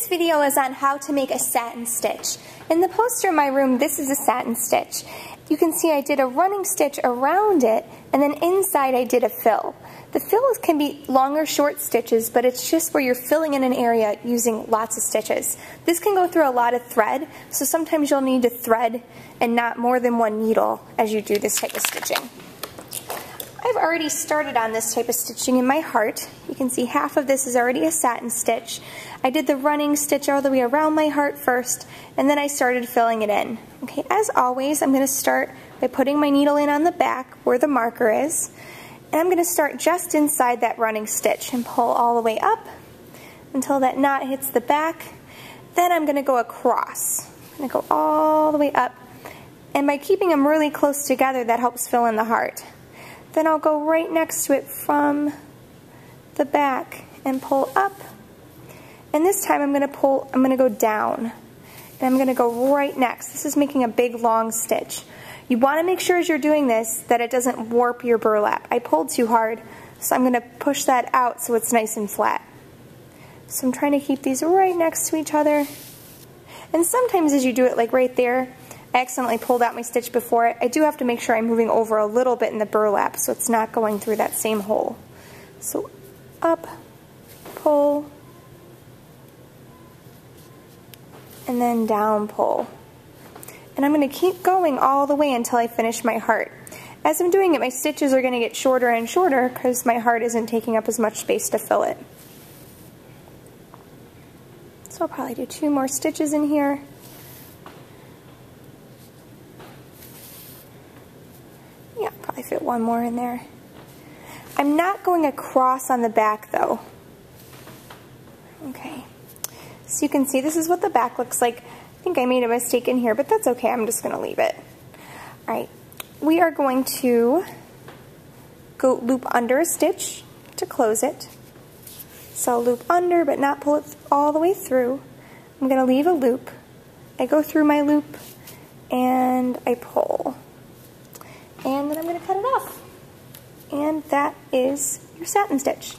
This video is on how to make a satin stitch. In the poster in my room, this is a satin stitch. You can see I did a running stitch around it, and then inside I did a fill. The fills can be long or short stitches, but it's just where you're filling in an area using lots of stitches. This can go through a lot of thread, so sometimes you'll need to thread and not more than one needle as you do this type of stitching. I've already started on this type of stitching in my heart. You can see half of this is already a satin stitch. I did the running stitch all the way around my heart first, and then I started filling it in. Okay, as always, I'm going to start by putting my needle in on the back where the marker is, and I'm going to start just inside that running stitch and pull all the way up until that knot hits the back. Then I'm going to go across. I'm going to go all the way up, and by keeping them really close together, that helps fill in the heart. Then I'll go right next to it from the back and pull up. And this time I'm going to go down. And I'm going to go right next. This is making a big long stitch. You want to make sure as you're doing this that it doesn't warp your burlap. I pulled too hard, so I'm going to push that out so it's nice and flat. So I'm trying to keep these right next to each other. And sometimes as you do it, like right there, I accidentally pulled out my stitch before it. I do have to make sure I'm moving over a little bit in the burlap so it's not going through that same hole. So up, pull, and then down, pull. And I'm going to keep going all the way until I finish my heart. As I'm doing it, my stitches are going to get shorter and shorter because my heart isn't taking up as much space to fill it. So I'll probably do 2 more stitches in here. Yeah, probably fit 1 more in there. I'm not going across on the back though. Okay, so you can see this is what the back looks like. I think I made a mistake in here, but that's okay. I'm just going to leave it. Alright, we are going to go loop under a stitch to close it. So loop under but not pull it all the way through. I'm going to leave a loop. I go through my loop and I pull. And then I'm going to cut it off. And that is your satin stitch.